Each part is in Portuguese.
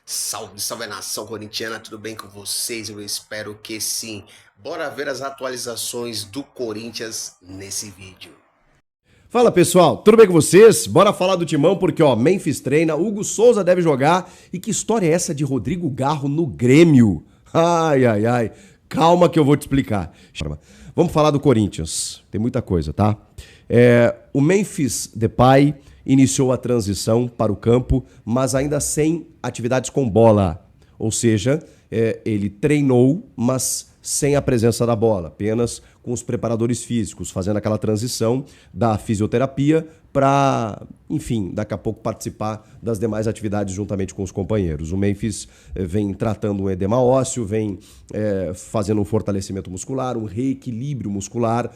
Salve, salve nação corintiana, tudo bem com vocês? Eu espero que sim. Bora ver as atualizações do Corinthians nesse vídeo. Fala pessoal, tudo bem com vocês? Bora falar do Timão porque ó, Memphis treina, Hugo Souza deve jogar e que história é essa de Rodrigo Garro no Grêmio? Ai, ai, ai, calma que eu vou te explicar. Vamos falar do Corinthians, tem muita coisa, tá? O Memphis Depay iniciou a transição para o campo, mas ainda sem atividades com bola, ou seja, ele treinou, mas sem a presença da bola, apenas com os preparadores físicos, fazendo aquela transição da fisioterapia para, enfim, daqui a pouco participar das demais atividades juntamente com os companheiros. O Memphis vem tratando um edema ósseo, vem fazendo um fortalecimento muscular, um reequilíbrio muscular,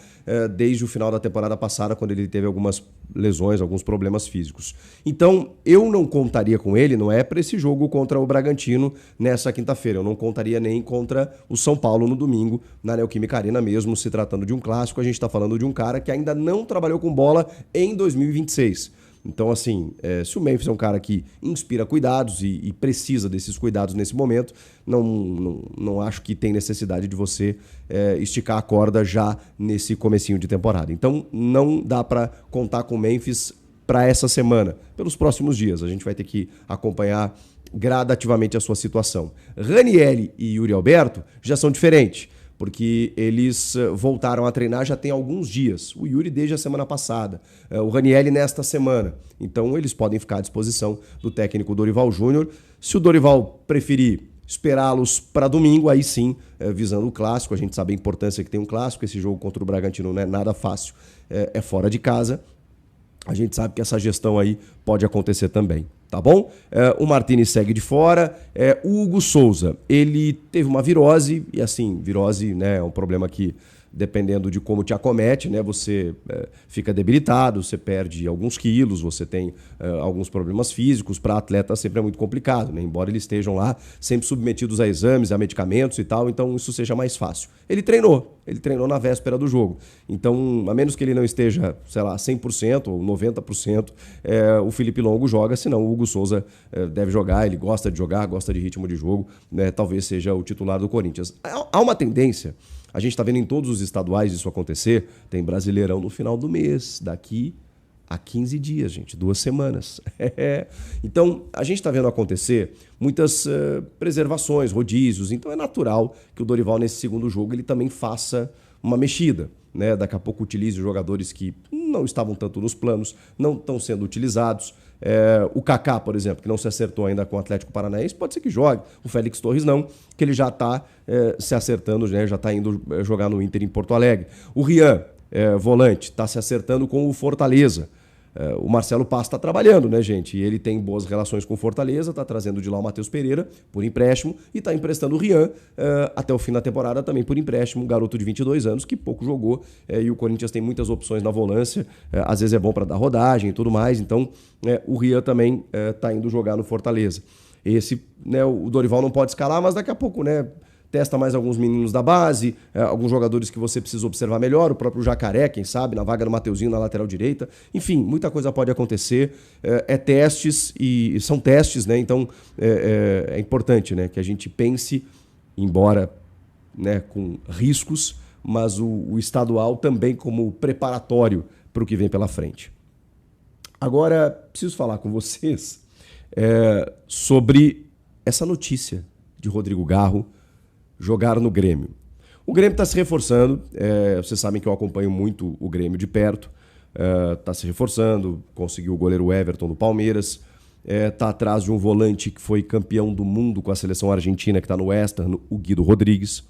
desde o final da temporada passada, quando ele teve algumas lesões, alguns problemas físicos. Então, eu não contaria com ele, não é para esse jogo contra o Bragantino nessa quinta-feira, eu não contaria nem contra o São Paulo no domingo, na Neoquímica Arena mesmo, se tratando de um clássico, a gente está falando de um cara que ainda não trabalhou com bola em 2026. Então, assim, se o Memphis é um cara que inspira cuidados e precisa desses cuidados nesse momento, não acho que tem necessidade de você esticar a corda já nesse comecinho de temporada. Então, não dá para contar com o Memphis para essa semana. Pelos próximos dias, a gente vai ter que acompanhar gradativamente a sua situação. Ranieri e Yuri Alberto já são diferentes, porque eles voltaram a treinar já tem alguns dias. O Yuri desde a semana passada, o Ranieri nesta semana. Então eles podem ficar à disposição do técnico Dorival Júnior. Se o Dorival preferir esperá-los para domingo, aí sim, visando o clássico, a gente sabe a importância que tem um clássico, esse jogo contra o Bragantino não é nada fácil, é fora de casa. A gente sabe que essa gestão aí pode acontecer também, tá bom? O Martínez segue de fora. O Hugo Souza, ele teve uma virose, e assim, virose, né, é um problema que, dependendo de como te acomete, né, você fica debilitado, você perde alguns quilos, você tem alguns problemas físicos. Para atleta sempre é muito complicado, né? Embora eles estejam lá sempre submetidos a exames, a medicamentos e tal, então isso seja mais fácil. Ele treinou na véspera do jogo. Então, a menos que ele não esteja, sei lá, 100% ou 90%, o Felipe Longo joga, senão o Hugo Souza deve jogar, ele gosta de jogar, gosta de ritmo de jogo, né? Talvez seja o titular do Corinthians. Há uma tendência. A gente está vendo em todos os estaduais isso acontecer. Tem Brasileirão no final do mês, daqui a 15 dias, gente, 2 semanas. Então, a gente está vendo acontecer muitas preservações, rodízios. Então, é natural que o Dorival, nesse segundo jogo, ele também faça uma mexida, né? Daqui a pouco utilize jogadores que não estavam tanto nos planos, não estão sendo utilizados. O Kaká, por exemplo, que não se acertou ainda com o Atlético Paranaense, pode ser que jogue. O Félix Torres não, que ele já está se acertando, né? Já está indo jogar no Inter em Porto Alegre. O Rian, volante, está se acertando com o Fortaleza. O Marcelo Paz está trabalhando, né, gente? E ele tem boas relações com o Fortaleza, está trazendo de lá o Matheus Pereira por empréstimo e está emprestando o Rian até o fim da temporada também por empréstimo, um garoto de 22 anos que pouco jogou, e o Corinthians tem muitas opções na volância, às vezes é bom para dar rodagem e tudo mais, então o Rian também está indo jogar no Fortaleza. Esse, né, o Dorival não pode escalar, mas daqui a pouco, né, testa mais alguns meninos da base, alguns jogadores que você precisa observar melhor, o próprio Jacaré, quem sabe, na vaga do Mateuzinho na lateral direita. Enfim, muita coisa pode acontecer. Testes e são testes, né? Então é importante, né, que a gente pense, embora, né, com riscos, mas o estadual também como preparatório para o que vem pela frente. Agora, preciso falar com vocês sobre essa notícia de Rodrigo Garro jogar no Grêmio. O Grêmio está se reforçando, vocês sabem que eu acompanho muito o Grêmio de perto, está se reforçando, conseguiu o goleiro Everton do Palmeiras, está atrás de um volante que foi campeão do mundo com a seleção argentina, que está no West Ham, o Guido Rodrigues,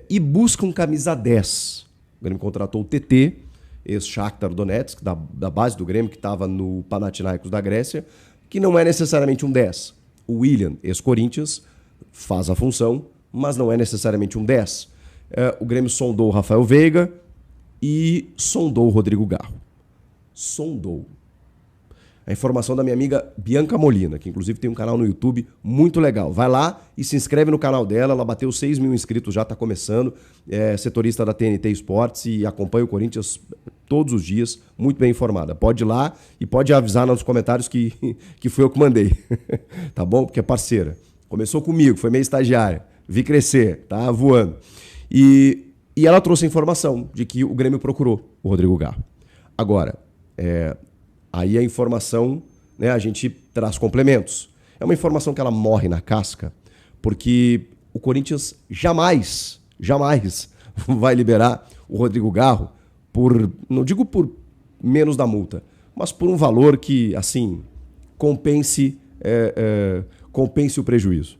e busca um camisa 10. O Grêmio contratou o TT, ex-Shakhtar Donetsk, da base do Grêmio, que estava no Panathinaikos da Grécia, que não é necessariamente um 10. O Willian, ex-Corinthians, faz a função, mas não é necessariamente um 10. O Grêmio sondou o Rafael Veiga e sondou o Rodrigo Garro. Sondou. A informação da minha amiga Bianca Molina, que inclusive tem um canal no YouTube muito legal. Vai lá e se inscreve no canal dela, ela bateu 6 mil inscritos, já está começando, setorista da TNT Esportes e acompanha o Corinthians todos os dias, muito bem informada. Pode ir lá e pode avisar nos comentários que foi eu que mandei. Tá bom? Porque é parceira. Começou comigo, foi minha estagiária. Vi crescer, tá voando. E ela trouxe a informação de que o Grêmio procurou o Rodrigo Garro. Agora, aí a informação, né, a gente traz complementos. É uma informação que ela morre na casca, porque o Corinthians jamais vai liberar o Rodrigo Garro não digo por menos da multa, mas por um valor que, assim, compense o prejuízo.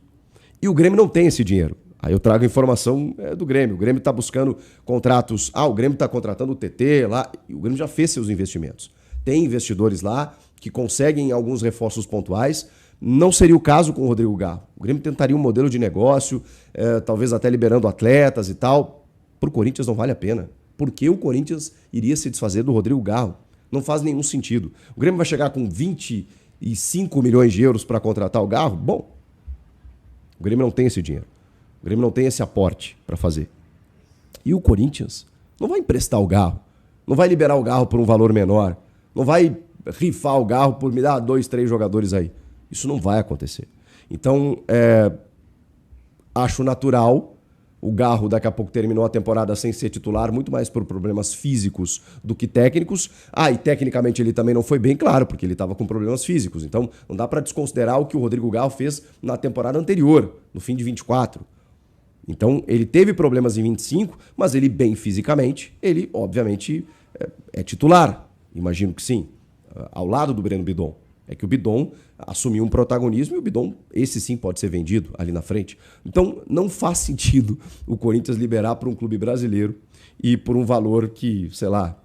E o Grêmio não tem esse dinheiro. Aí eu trago a informação do Grêmio. O Grêmio está buscando contratos. O Grêmio está contratando o TT lá. E o Grêmio já fez seus investimentos. Tem investidores lá que conseguem alguns reforços pontuais. Não seria o caso com o Rodrigo Garro. O Grêmio tentaria um modelo de negócio, talvez até liberando atletas e tal. Para o Corinthians não vale a pena. Por que o Corinthians iria se desfazer do Rodrigo Garro? Não faz nenhum sentido. O Grêmio vai chegar com 25 milhões de euros para contratar o Garro? Bom, o Grêmio não tem esse dinheiro. O Grêmio não tem esse aporte para fazer. E o Corinthians não vai emprestar o Garro. Não vai liberar o Garro por um valor menor. Não vai rifar o Garro por me dar 2, 3 jogadores aí. Isso não vai acontecer. Então, acho natural. O Garro daqui a pouco terminou a temporada sem ser titular, muito mais por problemas físicos do que técnicos. E tecnicamente ele também não foi bem, claro, porque ele estava com problemas físicos. Então não dá para desconsiderar o que o Rodrigo Garro fez na temporada anterior, no fim de 24. Então ele teve problemas em 25, mas ele bem fisicamente, ele obviamente é titular. Imagino que sim, ao lado do Breno Bidon. É que o Bidon assumiu um protagonismo e o Bidon, esse sim, pode ser vendido ali na frente. Então, não faz sentido o Corinthians liberar para um clube brasileiro e por um valor que, sei lá,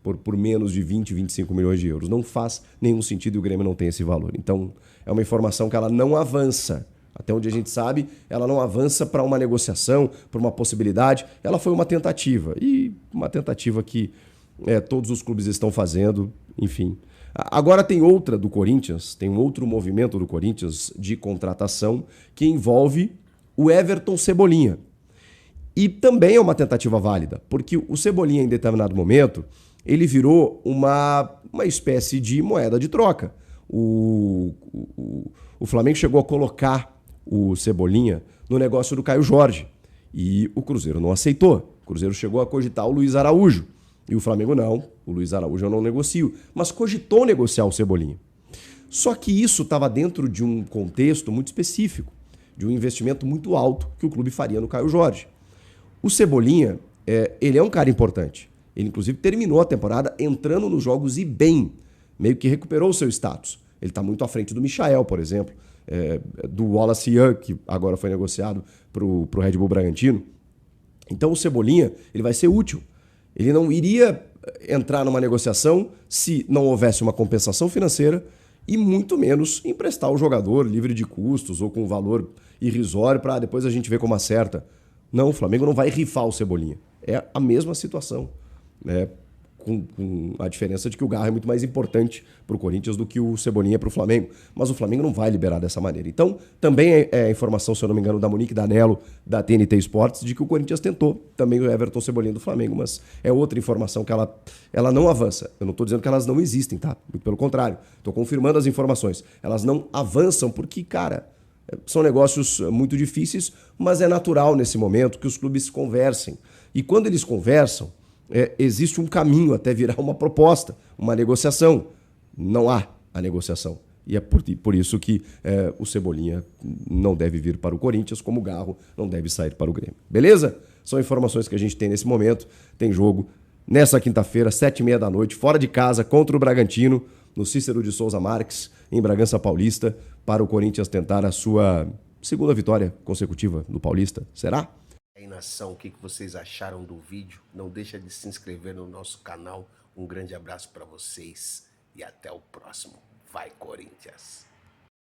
por menos de 20, 25 milhões de euros. Não faz nenhum sentido e o Grêmio não tem esse valor. Então, é uma informação que ela não avança. Até onde a gente sabe, ela não avança para uma negociação, para uma possibilidade. Ela foi uma tentativa. E uma tentativa que todos os clubes estão fazendo, enfim. Agora tem outra do Corinthians, tem um outro movimento do Corinthians de contratação que envolve o Everton Cebolinha. E também é uma tentativa válida, porque o Cebolinha, em determinado momento, ele virou uma espécie de moeda de troca. O Flamengo chegou a colocar o Cebolinha no negócio do Caio Jorge e o Cruzeiro não aceitou. O Cruzeiro chegou a cogitar o Luiz Araújo. E o Flamengo não, o Luiz Araújo eu não negocio, mas cogitou negociar o Cebolinha. Só que isso estava dentro de um contexto muito específico, de um investimento muito alto que o clube faria no Caio Jorge. O Cebolinha, ele é um cara importante. Ele, inclusive, terminou a temporada entrando nos jogos e bem, meio que recuperou o seu status. Ele está muito à frente do Michael, por exemplo, do Wallace Young, que agora foi negociado para o Red Bull Bragantino. Então o Cebolinha ele vai ser útil. Ele não iria entrar numa negociação se não houvesse uma compensação financeira e muito menos emprestar o jogador livre de custos ou com um valor irrisório para depois a gente ver como acerta. Não, o Flamengo não vai rifar o Cebolinha. É a mesma situação, né? Com a diferença de que o Garro é muito mais importante para o Corinthians do que o Cebolinha para o Flamengo. Mas o Flamengo não vai liberar dessa maneira. Então, também é informação, se eu não me engano, da Monique Danello, da TNT Sports, de que o Corinthians tentou também o Everton Cebolinha do Flamengo, mas é outra informação que ela não avança. Eu não estou dizendo que elas não existem, tá? Muito pelo contrário. Estou confirmando as informações. Elas não avançam porque, cara, são negócios muito difíceis, mas é natural nesse momento que os clubes conversem. E quando eles conversam, existe um caminho até virar uma proposta, uma negociação. Não há a negociação. E é por isso que o Cebolinha não deve vir para o Corinthians, como o Garro não deve sair para o Grêmio. Beleza? São informações que a gente tem nesse momento. Tem jogo nessa quinta-feira, 7h30 da noite, fora de casa, contra o Bragantino, no Cícero de Souza Marques, em Bragança Paulista, para o Corinthians tentar a sua segunda vitória consecutiva no Paulista. Será? Aí, nação, o que vocês acharam do vídeo? Não deixa de se inscrever no nosso canal. Um grande abraço para vocês e até o próximo. Vai, Corinthians!